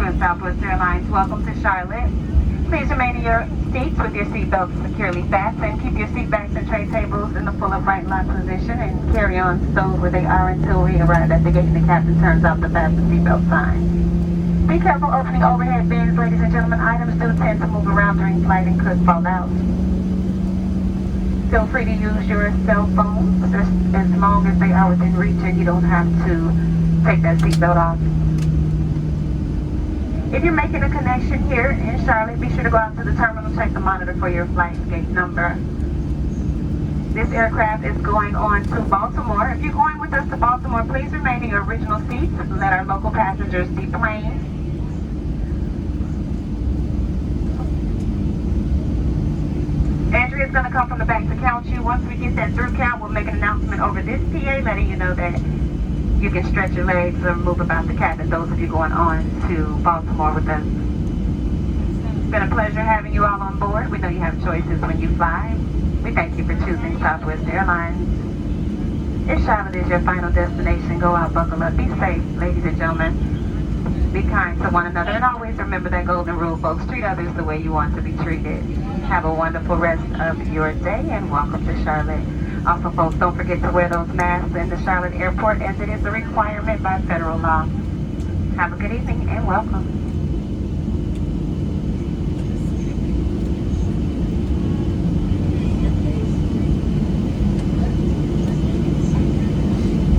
crew of Southwest Airlines, welcome to Charlotte. Please remain in your seats with your seatbelts securely fastened. Keep your seat backs and tray tables in the full upright lock position and carry on stowed where they are until we arrive at the gate and the captain turns off the fasten seatbelt sign. Be careful opening overhead bins, ladies and gentlemen. Items do tend to move around during flight and could fall out. Feel free to use your cell phones just as long as they are within reach and you don't have to take that seatbelt off. If you're making a connection here in Charlotte, be sure to go out to the terminal, check the monitor for your flight gate number. This aircraft is going on to Baltimore. If you're going with us to Baltimore, please remain in your original seats and let our local passengers deplane. Andrea's going to come from the back to count you. Once we get that through count, we'll make an announcement over this PA letting you know that you can stretch your legs or move about the cabin, those of you going on to Baltimore with us. It's been a pleasure having you all on board. We know you have choices when you fly. We thank you for choosing Southwest Airlines. If Charlotte is your final destination, go out, buckle up, be safe, ladies and gentlemen. Be kind to one another, and always remember that golden rule, folks. Treat others the way you want to be treated. Have a wonderful rest of your day, and welcome to Charlotte. Also, folks, don't forget to wear those masks in the Charlotte airport, as it is a requirement by federal law. Have a good evening and welcome.